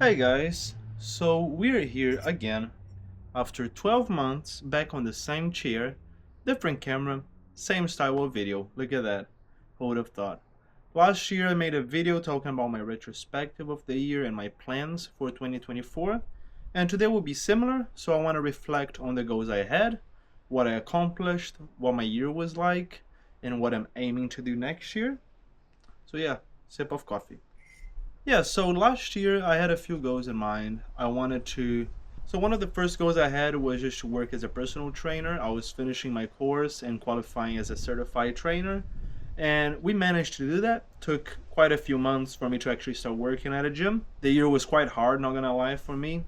Hey guys, so we're here again after 12 months back on the same chair, different camera, same style of video. Look at that. Who would have thought? Last year I made a video talking about my retrospective of the year and my plans for 2024, and today will be similar, so I want to reflect on the goals I had, what I accomplished, what my year was like, and what I'm aiming to do next year. So yeah, sip of coffee. Yeah, so last year I had a few goals in mind. So one of the first goals I had was just to work as a personal trainer. I was finishing my course and qualifying as a certified trainer, and we managed to do that. Took quite a few months for me to actually start working at a gym. The year was quite hard, not gonna lie, for me.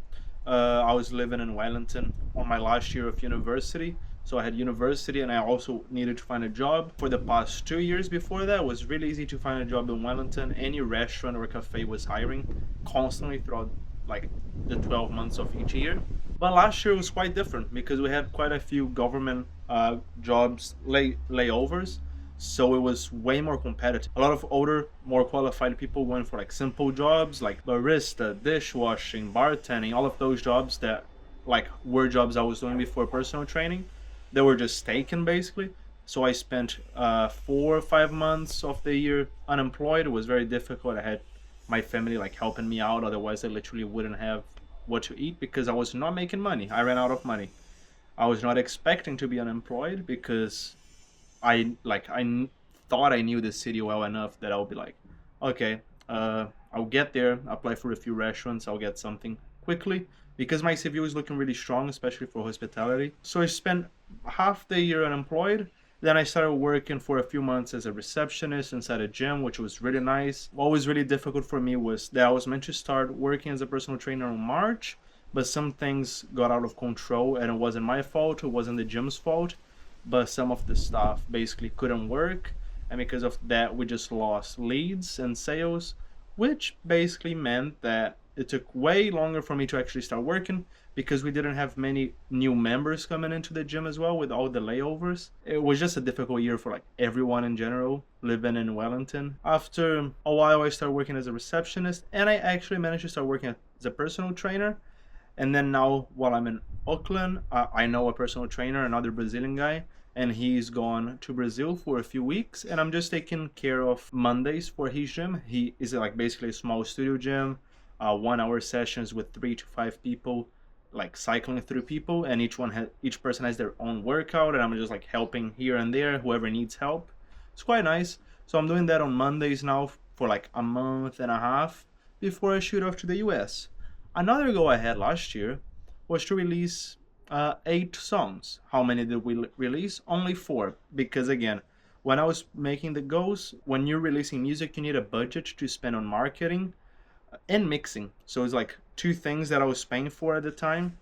I was living in Wellington on my last year of university. So I had university and I also needed to find a job. For the past 2 years before that, it was really easy to find a job in Wellington. Any restaurant or cafe was hiring constantly throughout like the 12 months of each year. But last year was quite different because we had quite a few government jobs layovers, so it was way more competitive. A lot of older, more qualified people going for like simple jobs like barista, dishwashing, bartending, all of those jobs that like were jobs I was doing before personal training. They were just taken basically. So I spent 4 or 5 months of the year unemployed. It was very difficult. I had my family like helping me out, otherwise I literally wouldn't have what to eat because I was not making money. I ran out of money. I was not expecting to be unemployed because thought I knew the city well enough that I'll be like, okay, I'll get there, apply for a few restaurants, I'll get something quickly because my CV was looking really strong, especially for hospitality. So I spent half the year unemployed. Then I started working for a few months as a receptionist inside a gym, which was really nice. What was really difficult for me was that I was meant to start working as a personal trainer in March, but some things got out of control and it wasn't my fault, it wasn't the gym's fault, but some of the staff basically couldn't work, and because of that we just lost leads and sales, which basically meant that it took way longer for me to actually start working because we didn't have many new members coming into the gym as well with all the layovers. It was just a difficult year for like everyone in general living in Wellington. After a while I started working as a receptionist and I actually managed to start working as a personal trainer. And then now, while I'm in Auckland, I know a personal trainer, another Brazilian guy, and he's gone to Brazil for a few weeks. And I'm just taking care of Mondays for his gym. He is like basically a small studio gym, 1 hour sessions with 3 to 5 people, like cycling through people, and each person has their own workout, and I'm just like helping here and there, whoever needs help. It's quite nice. So I'm doing that on Mondays now for like a month and a half before I shoot off to the US. Another goal I had last year was to release 8 songs. How many did we release? Only 4. Because again, when I was making the goals, when you're releasing music, you need a budget to spend on marketing and mixing. So it's like 2 things that I was paying for at the time.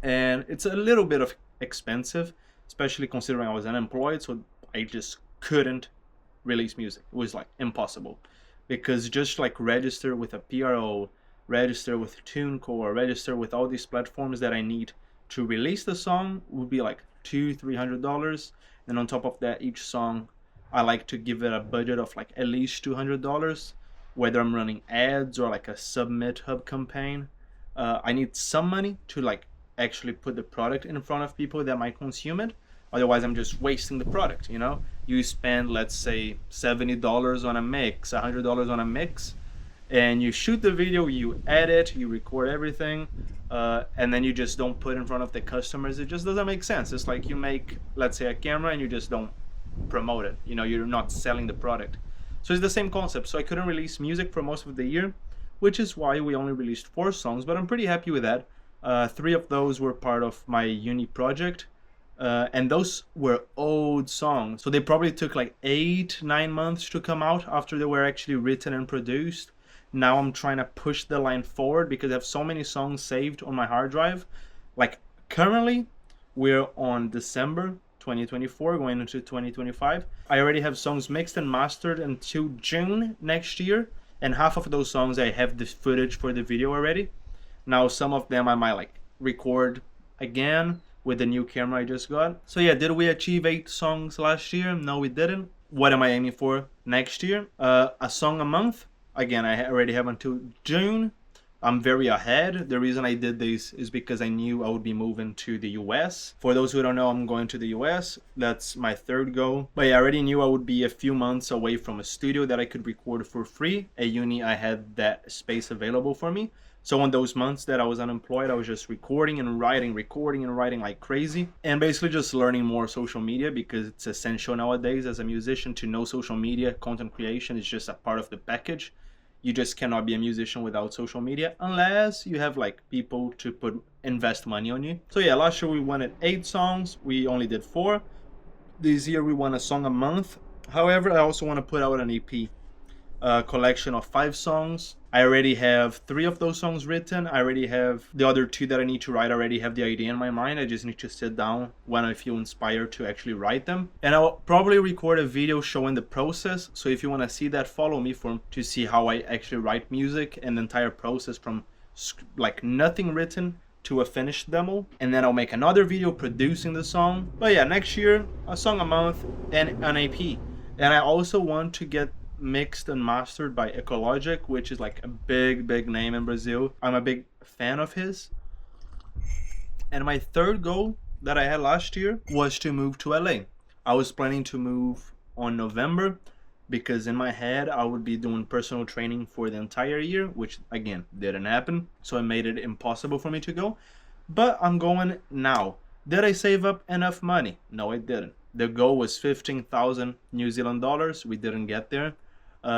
And it's a little bit of expensive, especially considering I was unemployed. So I just couldn't release music. It was like impossible. Because just like register with a PRO, register with TuneCore, register with all these platforms that I need to release the song would be like $200-300. And on top of that, each song I like to give it a budget of like at least $200, whether I'm running ads or like a Submit Hub campaign. I need some money to like actually put the product in front of people that might consume it. Otherwise, I'm just wasting the product. You spend, let's say, $70 on a mix, $100 on a mix, and you shoot the video, you edit, you record everything, and then you just don't put in front of the customers. It just doesn't make sense. It's like you make, let's say, a camera and you just don't promote it. You're not selling the product. So it's the same concept. So I couldn't release music for most of the year, which is why we only released 4 songs, but I'm pretty happy with that. 3 of those were part of my uni project, and those were old songs. So they probably took like 8-9 months to come out after they were actually written and produced. Now I'm trying to push the line forward because I have so many songs saved on my hard drive. Like currently, we're on December 2024 going into 2025. I already have songs mixed and mastered until June next year, and half of those songs I have the footage for the video already. Now some of them I might like record again with the new camera I just got. So yeah, did we achieve 8 songs last year? No, we didn't. What am I aiming for next year? A song a month. Again, I already have until June, I'm very ahead. The reason I did this is because I knew I would be moving to the US. For those who don't know, I'm going to the US. That's my third goal. But yeah, I already knew I would be a few months away from a studio that I could record for free. At uni, I had that space available for me. So on those months that I was unemployed, I was just recording and writing like crazy. And basically just learning more social media, because it's essential nowadays as a musician to know social media. Content creation is just a part of the package. You just cannot be a musician without social media unless you have like people to invest money on you. So yeah, last year we wanted 8 songs. We only did 4. This year we want a song a month. However, I also want to put out an EP, a collection of 5 songs. I already have 3 of those songs written. I already have the other 2 that I need to write. I already have the idea in my mind. I just need to sit down when I feel inspired to actually write them. And I'll probably record a video showing the process. So if you want to see that, follow me to see how I actually write music and the entire process from like nothing written to a finished demo. And then I'll make another video producing the song. But yeah, next year, a song a month and an EP. And I also want to get mixed and mastered by Ecologic, which is like a big name in Brazil. I'm a big fan of his. And my third goal that I had last year was to move to LA. I was planning to move on November, because in my head I would be doing personal training for the entire year, which again didn't happen, so it made it impossible for me to go. But I'm going now. Did I save up enough money? No, I didn't. The goal was 15,000 New Zealand dollars. We didn't get there.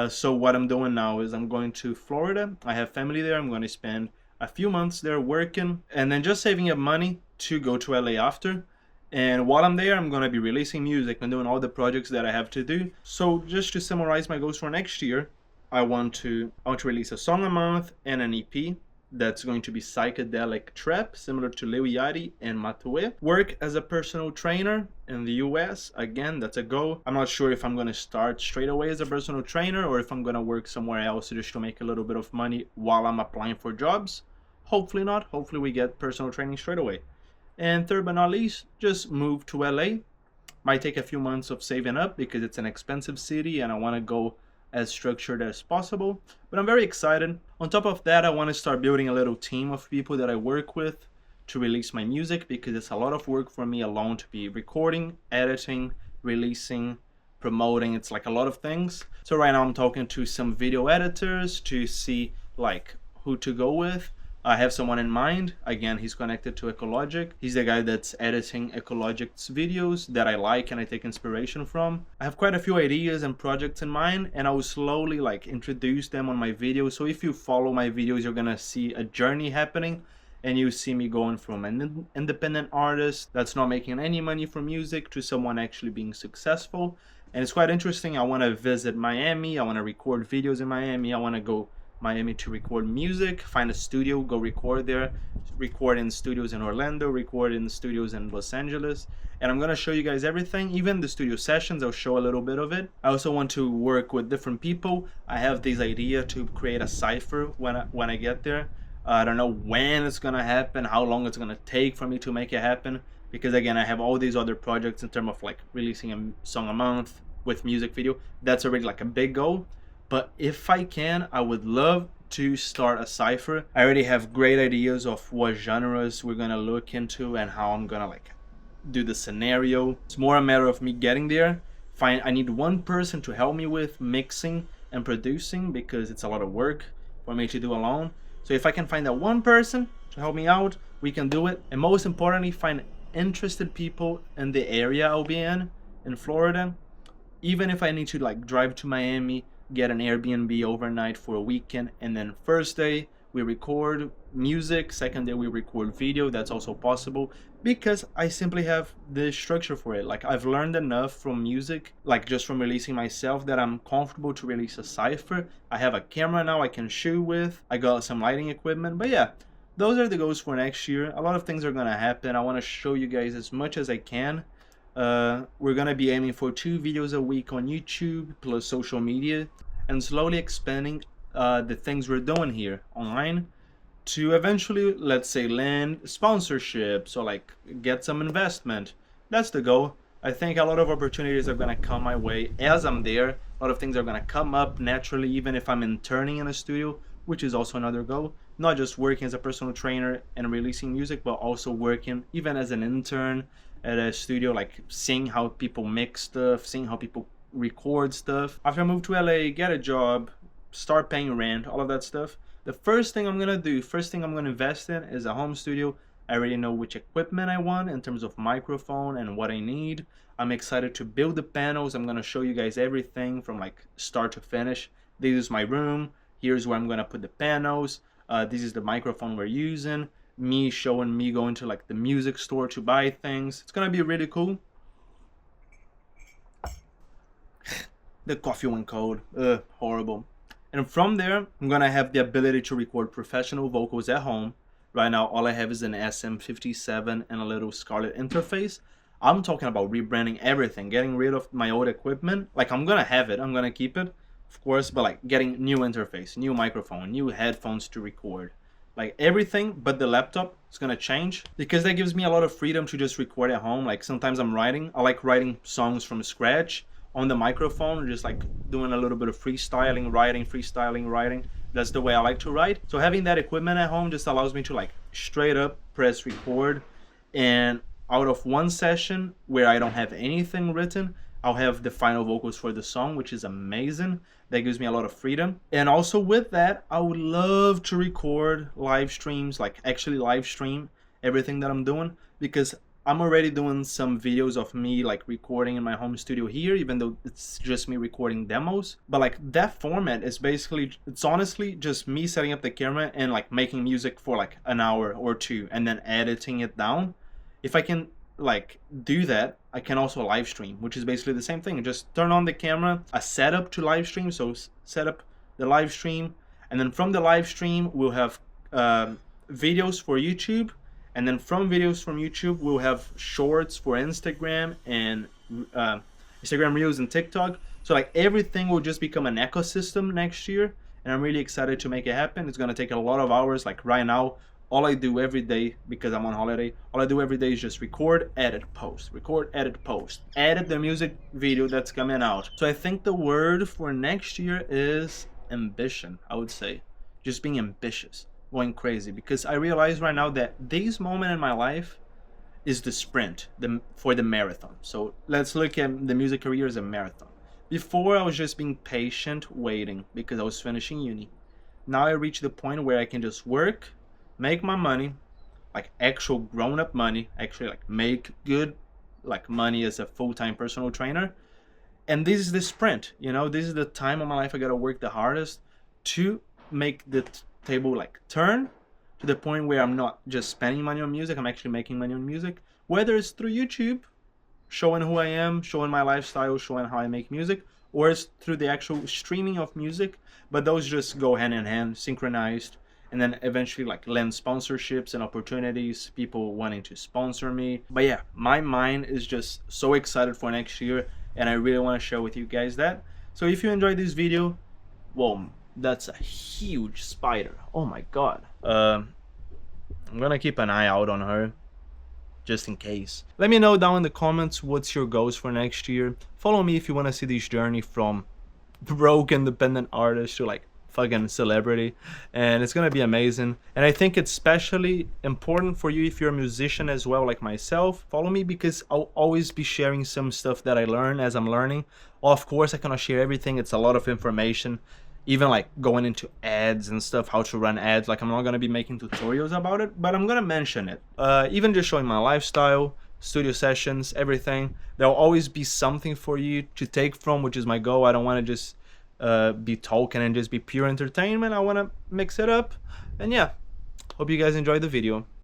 So what I'm doing now is I'm going to Florida. I have family there. I'm going to spend a few months there working and then just saving up money to go to LA after. And while I'm there, I'm going to be releasing music and doing all the projects that I have to do. So just to summarize my goals for next year, I want to release a song a month and an EP that's going to be psychedelic trap, similar to Lil Yachty and Matue. Work as a personal trainer in the US. Again, that's a goal. I'm not sure if I'm going to start straight away as a personal trainer or if I'm going to work somewhere else just to make a little bit of money while I'm applying for jobs. Hopefully not. Hopefully we get personal training straight away. And third but not least, just move to LA. Might take a few months of saving up because it's an expensive city and I want to go as structured as possible, but I'm very excited. On top of that, I want to start building a little team of people that I work with to release my music, because it's a lot of work for me alone to be recording, editing, releasing, promoting. It's like a lot of things. So right now I'm talking to some video editors to see like who to go with. I have someone in mind. Again, he's connected to Ecologic. He's the guy that's editing Ecologic's videos that I like and I take inspiration from. I have quite a few ideas and projects in mind, and I will slowly like introduce them on my videos. So if you follow my videos, you're gonna see a journey happening, and you see me going from an independent artist that's not making any money from music to someone actually being successful. And it's quite interesting. I want to visit Miami. I want to record videos in Miami. I want to go Miami to record music, find a studio, go record there, record in studios in Orlando, record in studios in Los Angeles. And I'm going to show you guys everything, even the studio sessions. I'll show a little bit of it. I also want to work with different people. I have this idea to create a cipher when I get there. I don't know when it's going to happen, how long it's going to take for me to make it happen, because again, I have all these other projects in terms of like releasing a song a month with music video. That's already like a big goal. But if I can, I would love to start a cipher. I already have great ideas of what genres we're gonna look into and how I'm gonna like do the scenario. It's more a matter of me getting there. I need one person to help me with mixing and producing, because it's a lot of work for me to do alone. So if I can find that one person to help me out, we can do it. And most importantly, find interested people in the area I'll be in Florida. Even if I need to like drive to Miami, get an Airbnb overnight for a weekend, and then first day we record music, second day we record video. That's also possible, because I simply have the structure for it. Like I've learned enough from music, like just from releasing myself, that I'm comfortable to release a cipher. I have a camera now I can shoot with. I got some lighting equipment. But yeah, those are the goals for next year. A lot of things are gonna happen. I want to show you guys as much as I can. We're gonna be aiming for 2 videos a week on YouTube plus social media, and slowly expanding the things we're doing here online to eventually, let's say, land sponsorships or like get some investment. That's the goal. I think a lot of opportunities are gonna come my way as I'm there. A lot of things are gonna come up naturally, even if I'm interning in a studio, which is also another goal. not just working as a personal trainer and releasing music, but also working even as an intern at a studio, like seeing how people mix stuff, seeing how people record stuff. After I moved to LA, get a job, start paying rent, all of that stuff, the first thing I'm gonna invest in is a home studio. I already know which equipment I want in terms of microphone and what I need. I'm excited to build the panels. I'm gonna show you guys everything from like start to finish. This is my room. Here's where I'm gonna put the panels. This is the microphone we're using. Me showing me going to like the music store to buy things. It's gonna be really cool. The coffee went cold. Horrible. And from there, I'm gonna have the ability to record professional vocals at home. Right now, all I have is an SM57 and a little Scarlett interface. I'm talking about rebranding everything, getting rid of my old equipment. Like, I'm gonna have it, I'm gonna keep it, of course, but like getting new interface, new microphone, new headphones to record. Like everything but the laptop is gonna change because that gives me a lot of freedom to just record at home. Like sometimes I'm writing, I like writing songs from scratch on the microphone, just like doing a little bit of freestyling, writing. That's the way I like to write. So having that equipment at home just allows me to like straight up press record, and out of one session where I don't have anything written, I'll have the final vocals for the song, which is amazing. That gives me a lot of freedom. And also with that, I would love to record live streams, like actually live stream everything that I'm doing, because I'm already doing some videos of me like recording in my home studio here, even though it's just me recording demos. But like that format is basically, it's honestly just me setting up the camera and like making music for like an hour or two and then editing it down. If I can like do that, I can also live stream, which is basically the same thing. Just turn on the camera, a setup to live stream. So set up the live stream, and then from the live stream we'll have videos for YouTube. And then from videos from YouTube, we'll have shorts for Instagram and Instagram Reels and TikTok. So like everything will just become an ecosystem next year. And I'm really excited to make it happen. It's gonna take a lot of hours. Like right now, all I do every day, because I'm on holiday, all I do every day is just record, edit, post, edit the music video that's coming out. So I think the word for next year is ambition, I would say. Just being ambitious. Going crazy, because I realize right now that this moment in my life is the sprint for the marathon. So let's look at the music career as a marathon. Before, I was just being patient, waiting, because I was finishing uni. Now I reached the point where I can just work, make my money, like actual grown-up money, actually like make good like money as a full-time personal trainer. And this is the sprint, you know, this is the time of my life I gotta work the hardest to make the table like turn to the point where I'm not just spending money on music, I'm actually making money on music, whether it's through YouTube, showing who I am, showing my lifestyle, showing how I make music, or it's through the actual streaming of music. But those just go hand in hand, synchronized, and then eventually like land sponsorships and opportunities, people wanting to sponsor me. But yeah, my mind is just so excited for next year, and I really want to share with you guys that. So if you enjoyed this video, well, that's a huge spider. Oh my god. I'm gonna keep an eye out on her, just in case. Let me know down in the comments what's your goals for next year. Follow me if you want to see this journey from broke independent artist to like fucking celebrity, and it's gonna be amazing. And I think it's especially important for you if you're a musician as well, like myself. Follow me, because I'll always be sharing some stuff that I learn as I'm learning. Of course, I cannot share everything. It's a lot of information, even like going into ads and stuff, how to run ads. Like I'm not gonna be making tutorials about it, but I'm gonna mention it. Even just showing my lifestyle, studio sessions, everything. There'll always be something for you to take from, which is my goal. I don't want to just be talking and just be pure entertainment. I want to mix it up. And yeah, hope you guys enjoyed the video.